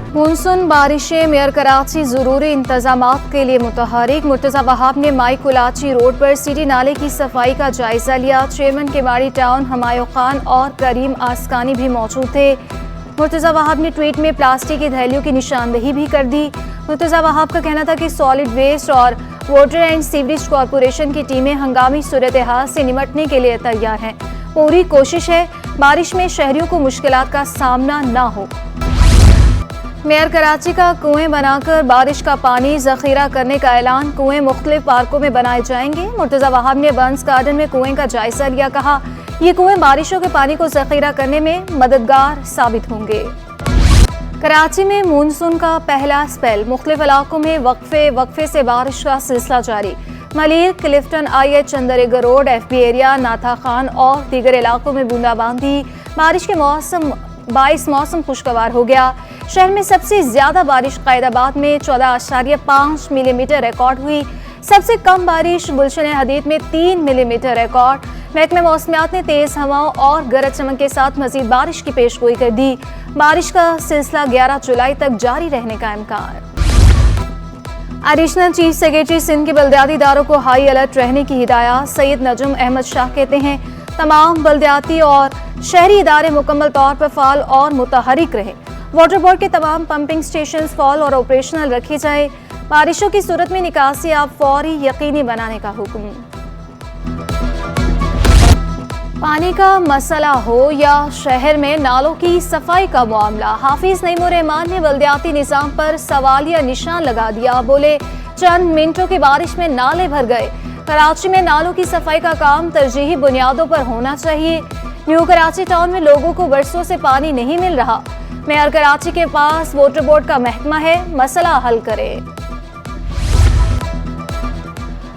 Monsoon बारिशें, mayor Karachi जरूरी इंतजामात के लिए मुतहरिक। मुर्तजा वहाब ने माई कुलाची रोड पर सिटी नाले की सफाई का जायजा लिया। चेयरमैन केमाड़ी टाउन हमायूं खान और करीम आसकानी भी मौजूद थे। मुर्तजा वहाब ने ट्वीट में प्लास्टिक की थैलियों की निशानदेही भी कर दी। मुर्तजा वहाब का कहना था कि सॉलिड वेस्ट और वाटर एंड सीवरेज कॉरपोरेशन की टीमें हंगामी सूरत हाल से निपटने के लिए तैयार हैं। पूरी कोशिश है बारिश में शहरियों को मुश्किलात का सामना न हो। मेयर कराची का कुएं बनाकर बारिश का पानी जखीरा करने का ऐलान। कुएं मुख्तलिफ पार्कों में बनाए जाएंगे। मुर्तजा वहाब ने बंस गार्डन में कुएं का जायजा लिया। कहा ये कुएं बारिशों के पानी को जखीरा करने में मददगार साबित होंगे। कराची में मानसून का पहला स्पेल। मुख्तलिफ इलाकों में वक्फे से बारिश का सिलसिला जारी। Malir, Clifton, IH, Chundrigar road, FB area, Natha Khan और दीगर इलाकों में बूंदाबांदी बारिश के बाईस मौसम खुशगवार हो गया। शहर में सबसे ज्यादा बारिश कैदाबाद में 14.5 मिलीमीटर रिकॉर्ड हुई। सबसे कम बारिश गुलशन हदीद में 3 मिलीमीटर रिकॉर्ड। महकमे मौसमियात ने तेज हवाओं और गरज चमक के साथ मजीद बारिश की पेशगोई कर दी। बारिश का सिलसिला 11 जुलाई तक जारी रहने का इम्कान। एडिशनल चीफ सेक्रेटरी सिंध के बल्दियाती इदारों को हाई अलर्ट रहने की हिदायत। सैयद नजम अहमद शाह कहते हैं तमाम बल्दियाती और शहरी इदारे मुकम्मल तौर पर फाल और मुतहरिक रहे। वाटर बोर्ड के तमाम पंपिंग स्टेशन फाल और ऑपरेशनल रखे जाए। बारिशों की सूरत में निकासी आप फौरी यकीनी बनाने का हुक्म। पानी का मसला हो या शहर में नालों की सफाई का मामला, हाफिज नईमुर रहमान ने बल्दियाती निजाम पर सवालिया निशान लगा दिया। बोले चंद मिनटों की बारिश में नाले भर गए। कराची में नालों की सफाई का काम तरजीही बुनियादों पर होना चाहिए। न्यू कराची टाउन में लोगों को बरसों से पानी नहीं मिल रहा। मेयर कराची के पास वाटर बोर्ड का महकमा है, मसला हल करे।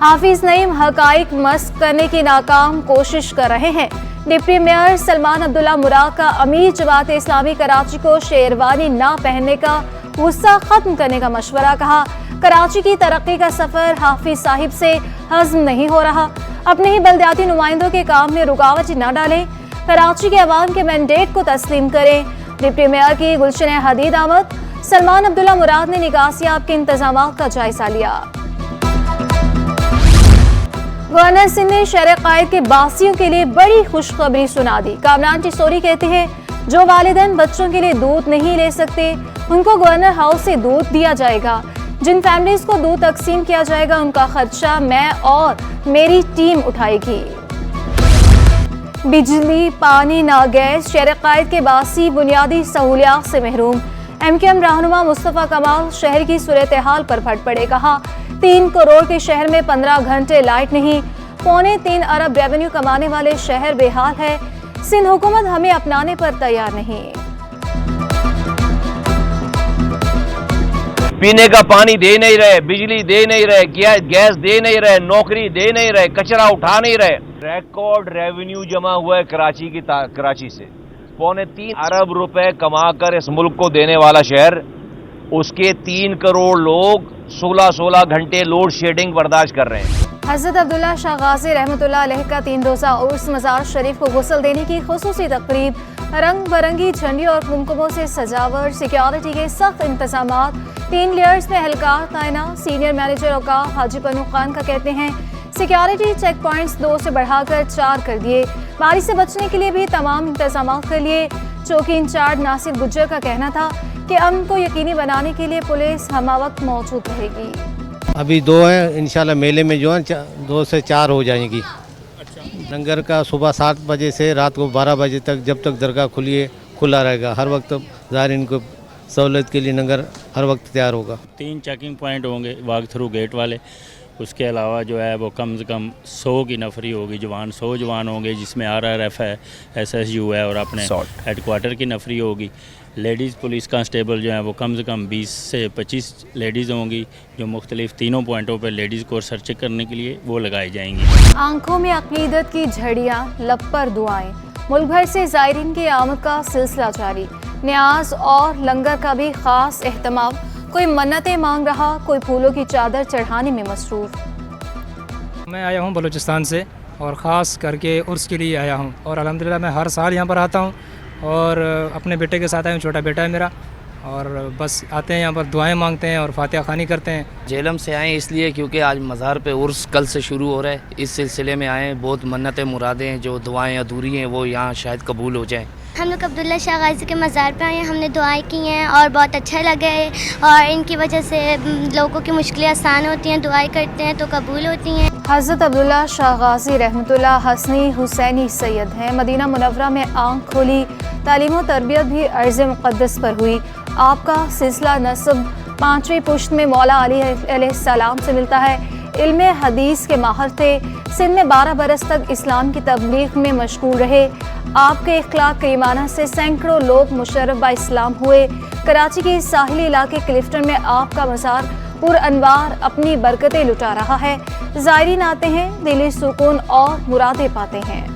हाफिज नईम हकाइक मस्क करने की नाकाम कोशिश कर रहे हैं। डिप्टी मेयर सलमान अब्दुल्ला मुराद का अमीर जमात इस्लामी कराची को शेरवानी ना पहनने का गुस्सा खत्म करने का मशवरा। कहा कराची की तरक्की का सफर हाफिज साहिब से हजम नहीं हो रहा। अपने ही बल्दियाती नुमाइंदों के काम में रुकावट न डालें। कराची के अवाम के मैंडेट को तस्लीम करें। डिप्टी मेयर की गुलशन हदीद आमद। सलमान अब्दुल्ला मुराद ने निकासियाब के इंतजामात का जायजा लिया। गवर्नर सिंध ने शहर कायद के बासियों के लिए बड़ी खुशखबरी सुना दी। कामरान टिसोरी कहते हैं जो वालिदैन बच्चों के लिए दूध नहीं ले सकते उनको गवर्नर हाउस से दूध दिया जाएगा। जिन फैमिलीज को दूध तकसीम किया जाएगा उनका खर्चा मैं और मेरी टीम उठाएगी। बिजली, पानी, ना गैस, शहर कायद के बासी बुनियादी सहूलियात से महरूम। MKM रहनुमा मुस्तफा कमाल शहर की सूरत हाल पर फट पड़े। कहा 3 करोड़ के शहर में 15 घंटे लाइट नहीं। 3.25 अरब रेवेन्यू कमाने वाले शहर बेहाल है। सिंध हुकूमत हमें अपनाने पर तैयार नहीं। पीने का पानी दे नहीं रहे, बिजली दे नहीं रहे, गैस दे नहीं रहे, नौकरी दे नहीं रहे, कचरा उठा नहीं रहे। रिकॉर्ड रेवेन्यू जमा हुआ है कराची से। 3.25 अरब रुपए कमाकर इस मुल्क को देने वाला शहर, उसके 3 करोड़ लोग 16 घंटे लोड शेडिंग बर्दाश्त कर रहे हैं। हजरत अब्दुल्ला शाह गाजी रहमतुल्लाह अलैह का 3 रोज़ा उर्स मज़ार शरीफ को गुस्ल देने की खुसूसी तकरीब। रंग बरंगी झंडी और कुमकुमों से सजावट। सिक्योरिटी के सख्त इंतजामात। 3 लेयर्स में एहलकार तैनात। सीनियर मैनेजर औकाफ हाजी पन्नू खान का कहते हैं सिक्योरिटी चेक पॉइंट्स 2 से बढ़ाकर 4 कर दिए। बारिश से बचने के लिए भी तमाम इंतजाम कर लिए। चौकी इंचार्ज नासिर गुज्जर का कहना था कि अमन को यकीनी बनाने के लिए पुलिस हमा वक्त मौजूद रहेगी। अभी 2 हैं, इंशाल्लाह मेले में जो है 2 से 4 हो जाएंगी। लंगर का सुबह 7 बजे से रात को 12 बजे तक, जब तक दरगाह खुला रहेगा। हर वक्त ज़ायरीन को सहूलत के लिए लंगर हर वक्त तैयार होगा। 3 चेकिंग पॉइंट होंगे वॉक थ्रू गेट वाले। उसके अलावा जो है वो कम से कम 100 की नफरी होगी। 100 जवान होंगे जिसमें RRF है, SSU है और अपने हेडक्वार्टर की नफरी होगी। लेडीज़ पुलिस कांस्टेबल जो है वो कम से कम 20 से 25 लेडीज़ होंगी जो मुख्तलिफ 3 पॉइंटों पर लेडीज़ को सर्च करने के लिए वो लगाई जाएंगी। आंखों में अकीदत की झड़ियाँ, लब पर दुआएं। मुल्क भर से ज़ायरीन की आमद का सिलसिला जारी। न्याज और लंगर का भी खास एहतमाम। कोई मन्नतें मांग रहा, कोई फूलों की चादर चढ़ाने में मसरूफ़। मैं आया हूँ बलूचिस्तान से और ख़ास करके उर्स के लिए आया हूँ और अल्हम्दुलिल्लाह मैं हर साल यहाँ पर आता हूँ और अपने बेटे के साथ आया हूँ। छोटा बेटा है मेरा और बस आते हैं यहाँ पर दुआएं मांगते हैं और फातिहा खानी करते हैं। झेलम से आए इसलिए क्योंकि आज मज़ार पे उर्स कल से शुरू हो रहा है, इस सिलसिले में आए। बहुत मन्नतें मुरादें हैं, जो दुआएं अधूरी हैं वो यहाँ शायद कबूल हो जाएं। हम लोग अब्दुल्ला शाह गाजी के मज़ार पे आए हैं, हमने दुआएं की हैं और बहुत अच्छा लगा है, और इनकी वजह से लोगों की मुश्किलें आसान होती हैं, दुआएं करते हैं तो कबूल होती हैं। हज़रत अब्दुल्ला शाह गाजी रहमतुल्लाह हसनी हुसैनी सैयद हैं। मदीना मुनव्वरा में आंख खोली, तालीम व तरबियत भी अर्ज़ मुक़द्दस पर हुई। आपका सिलसिला नस्ब 5वीं पुश्त में मौला अली अलैहिस्सलाम से मिलता है। इल्म हदीस के माहिर थे। सिंध में 12 बरस तक इस्लाम की तबलीग में मशगूल रहे। आपके इखलाक करीमाना से सैकड़ों लोग मुशर्रफ बा इस्लाम हुए। कराची के साहिली इलाके क्लिफ्टन में आपका मज़ार पुरअनवार अपनी बरकतें लुटा रहा है। ज़ायरीन आते हैं, दिली सुकून और मुरादें पाते हैं।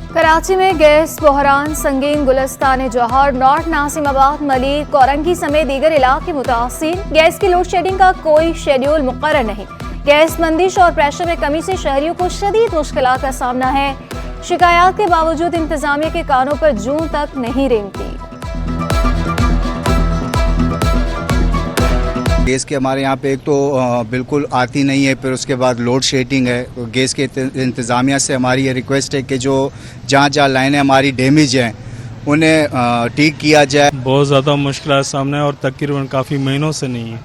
कराची में गैस बहरान संगीन, गुलिस्तान जौहर, नॉर्थ नासिमाबाद, मलिक, कोरंगी समेत दीगर इलाके मुतासिर। गैस की लोड शेडिंग का कोई शेड्यूल मुकर्रर नहीं। गैस बंदिश और प्रेशर में कमी से शहरियों को शदीद मुश्किलात का सामना है। शिकायत के बावजूद इंतजामिया के कानों पर जूं तक नहीं रेंगती। गैस के हमारे यहाँ पे एक तो बिल्कुल आती नहीं है, फिर उसके बाद लोड शेडिंग है। तो गैस के इंतज़ामिया से हमारी ये रिक्वेस्ट है कि जो जहाँ जहाँ लाइनें हमारी डैमेज हैं उन्हें ठीक किया जाए। बहुत ज़्यादा मुश्किल सामने और तकरीबन काफ़ी महीनों से नहीं है,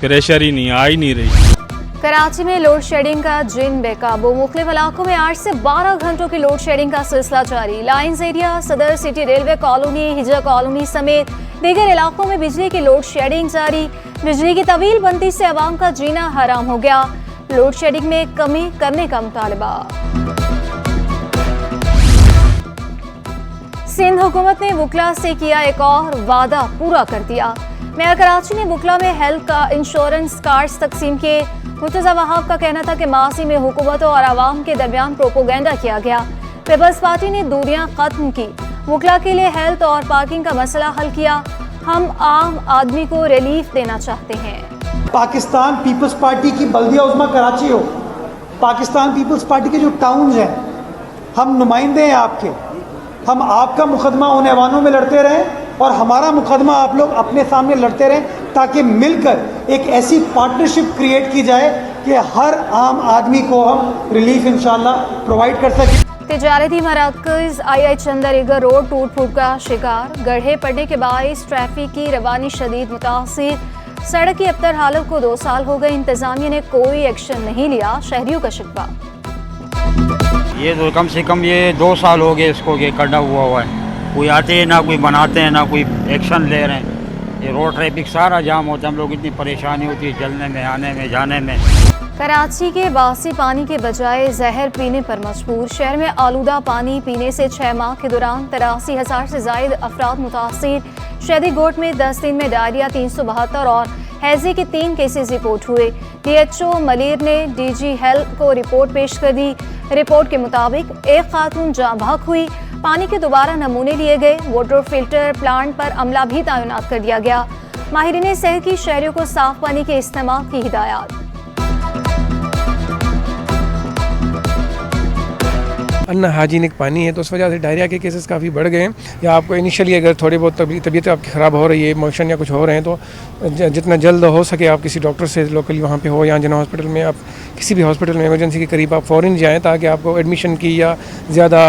प्रेशर ही नहीं, आ ही नहीं रही। कराची में लोड शेडिंग का जिन बेकाबू। मुख्तलिफ इलाकों में 8 से 12 घंटों की लोड शेडिंग का सिलसिला जारी। लाइन्स एरिया, सदर सिटी, रेलवे कॉलोनी, हिजरा कॉलोनी समेत दीगर इलाकों में बिजली की लोड शेडिंग जारी। बिजली की तवील बंदी से आवाम का जीना हराम हो गया। लोड शेडिंग में कमी करने का मुतालबा। सिंध हुकूमत ने बुकला से किया एक और वादा पूरा कर दिया। मेयर कराची ने बुकला में हेल्थ का इंश्योरेंस कार्ड्स तकसीम किए। मुर्तज़ा वहाब का कहना था कि माजी में हुकूमतों और आवाम के दरमियान प्रोपोगेंडा किया गया। पीपल्स पार्टी ने दूरियां खत्म की। बुकला के लिए हेल्थ और पार्किंग का मसला हल किया। हम आम आदमी को रिलीफ देना चाहते हैं। पाकिस्तान पीपल्स पार्टी की बल्दिया उज़्मा कराची हो, पाकिस्तान पीपल्स पार्टी के जो टाउन्स हैं, हम नुमाइंदे हैं आपके। हम आपका मुकदमा उन ऐवानों में लड़ते रहें और हमारा मुकदमा आप लोग अपने सामने लड़ते रहें, ताकि मिलकर एक ऐसी पार्टनरशिप क्रिएट की जाए कि हर आम आदमी को हम रिलीफ इंशाल्लाह प्रोवाइड कर सकें। तिजारती मराकज़ आई चंदरगर रोड टूट फूट का शिकार। गड्ढे पड़ने के बाइस ट्रैफिक की रवानी शदीद मुतासिर। सड़क की अबतर हालत को 2 साल हो गए, इंतजामिया ने कोई एक्शन नहीं लिया। शहरियों का शिकवा। ये तो कम से कम ये 2 साल हो गए इसको ये गड्ढा हुआ है। कोई आते हैं ना, कोई बनाते हैं ना, कोई एक्शन ले रहे हैं। ये रोड ट्रैफिक सारा जाम होता है, हम लोग इतनी परेशानी होती है चलने में, आने में, जाने में। कराची के बासी पानी के बजाय जहर पीने पर मजबूर। शहर में आलूदा पानी पीने से 6 माह के दौरान 83,000 से जायद अफराद मुतासिर। शहरी गोट में 10 दिन में डायरिया 372 और हैजे के 3 केसेस रिपोर्ट हुए। DHO मलिर ने DG हेल्थ को रिपोर्ट पेश कर दी। रिपोर्ट के मुताबिक एक खातून जाँ बहक हुई। पानी के दोबारा नमूने लिए गए। वाटर फिल्टर प्लांट पर अमला भी तैनात कर दिया गया। माहिरीन सेहत की शहरियों को साफ पानी के इस्तेमाल की हिदायत। अनहाइजीनिक पानी है तो उस वजह से डायरिया के केसेस काफ़ी बढ़ गए हैं। या आपको इनिशियली अगर थोड़ी बहुत तबीयत आपकी ख़राब हो रही है, मोशन या कुछ हो रहे हैं, तो जितना जल्द हो सके आप किसी डॉक्टर से लोकली वहाँ पे हो या जना हॉस्पिटल में, आप किसी भी हॉस्पिटल में इमरजेंसी के करीब आप फ़ौरन जाएँ, ताकि आपको एडमिशन की या ज़्यादा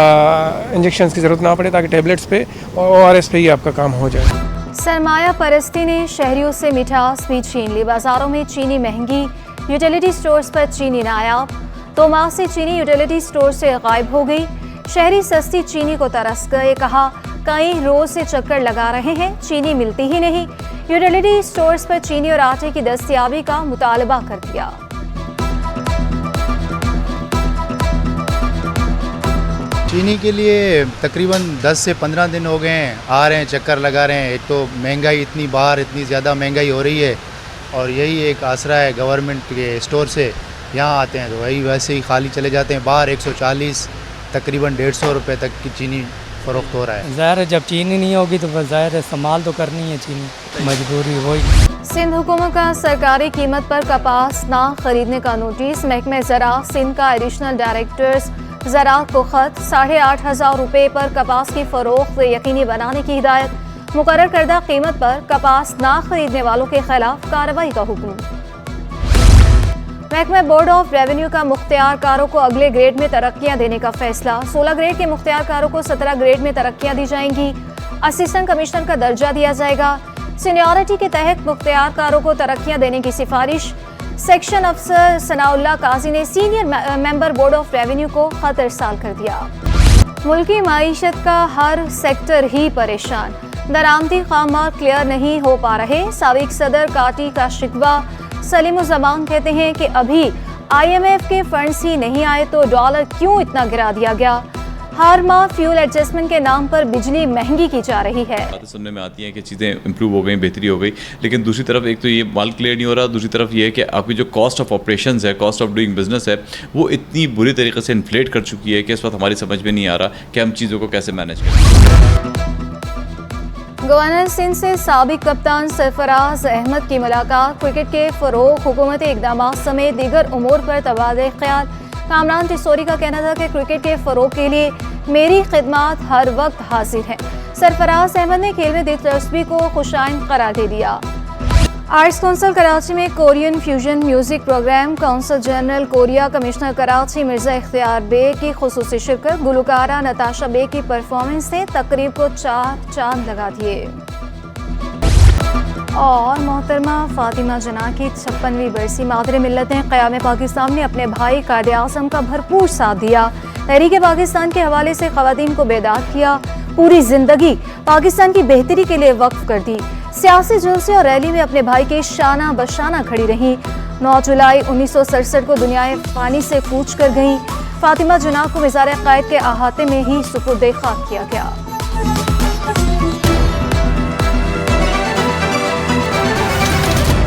इंजेक्शन की ज़रूरत ना पड़े, ताकि टैबलेट्स पे और ORS पे ही आपका काम हो जाए। सरमाया परस्ती ने शहरियों से मिठास भी छीन ली। बाजारों में चीनी महंगी, यूटिलिटी स्टोर्स पर चीनी नायाब। 2 माह से चीनी यूटिलिटी स्टोर से गायब हो गई। शहरी सस्ती चीनी को तरस गए। कहा कई रोज से चक्कर लगा रहे हैं, चीनी मिलती ही नहीं। यूटिलिटी स्टोर्स पर चीनी और आटे की दस्तयाबी का मुतालबा कर दिया। चीनी के लिए तकरीबन 10 से 15 दिन हो गए हैं, आ रहे हैं, चक्कर लगा रहे हैं। एक तो महंगाई इतनी, बाहर इतनी ज़्यादा महंगाई हो रही है, और यही एक आसरा है गवर्नमेंट के स्टोर से। यहाँ आते हैं तो वही वैसे ही खाली चले जाते हैं। बाहर 140 तकरीबन 150 रुपये तक की चीनी फ़रोख्त हो रहा है। ज़ाहिर है जब चीनी नहीं होगी तो बस ज़ाहिर है इस्तेमाल तो करनी है चीनी, मजबूरी वही। सिंध हुकूमत का सरकारी कीमत पर कपास ना खरीदने का नोटिस। महकमे ज़राअत सिंध का एडिशनल डायरेक्टर्स ज़राअत को ख़त। 8,500 रुपये पर कपास की फ़रोख्त यकीनी बनाने की हिदायत। मुकर्रर करदा कीमत पर कपास ना खरीदने वालों के खिलाफ कार्रवाई का हुक्म। महकमा बोर्ड ऑफ रेवेन्यू का मुख्तियारकारों को अगले ग्रेड में तरक्कियां देने का फैसला। 16 ग्रेड के मुख्तियारकारों को 17 ग्रेड में तरक्कियां दी जाएंगी। असिस्टेंट कमिश्नर का दर्जा दिया जाएगा। सीनियरिटी के तहत मुख्तियारकारों को तरक्कियां देने की सिफारिश। सेक्शन अफसर सनाउल्लाह काजी ने senior member board of revenue को खत इरसाल कर दिया। मुल्की माईशत का हर सेक्टर ही परेशान, दरामदी खामार क्लियर नहीं हो पा रहे। साबिक सदर काटी का शिकवा। सलीमुज़्ज़मान कहते हैं कि अभी IMF के फंड्स ही नहीं आए तो डॉलर क्यों इतना गिरा दिया गया। हर माह फ्यूल एडजस्टमेंट के नाम पर बिजली महंगी की जा रही है। बातें सुनने में आती हैं कि चीज़ें इंप्रूव हो गई, बेहतरी हो गई, लेकिन दूसरी तरफ एक तो ये माल क्लियर नहीं हो रहा, दूसरी तरफ ये है कि आपकी जो कॉस्ट ऑफ ऑपरेशंस है, कॉस्ट ऑफ डूइंग बिजनेस है, वो इतनी बुरी तरीके से इन्फ्लेट कर चुकी है कि इस वक्त हमारी समझ में नहीं आ रहा कि हम चीज़ों को कैसे मैनेज करें। गवर्नर सिंध से साबिक कप्तान सरफराज अहमद की मुलाकात। क्रिकेट के फरोग, हुकूमती इक़दामात समेत दीगर उमूर पर तबादले ख्याल। कामरान तिसोरी का कहना था कि क्रिकेट के फरोग के लिए मेरी खिदमात हर वक्त हाजिर हैं। सरफराज अहमद ने खेल में दिलचस्पी को खुशाइन करार दे दिया। आर्ट्स काउंसिल कराची में Korean fusion music programme. Council general Korea commissioner Karachi Mirza Ikhtiyar Baig की खुसूसी शिरकत। गुलकारा नताशा बेग की परफॉर्मेंस ने तकरीब को 4 चांद लगा दिए। और मोहतरमा फातिमा जना की 56वीं बरसी। मादर मिल्लत ने क़याम पाकिस्तान ने अपने भाई कायदे आज़म का भरपूर साथ दिया। तहरीक पाकिस्तान के हवाले से ख़वातीन को बेदार किया। पूरी जिंदगी पाकिस्तान की बेहतरी के लिए वक्फ कर दी। सियासी जुलूस और रैली में अपने भाई के शाना बशाना खड़ी रहीं। 9 जुलाई 1967 को दुनियाए फ़ानी से कूच कर गईं। फातिमा जना को मिज़ार क़ायद के अहाते में ही सुपुर्द खाक किया गया।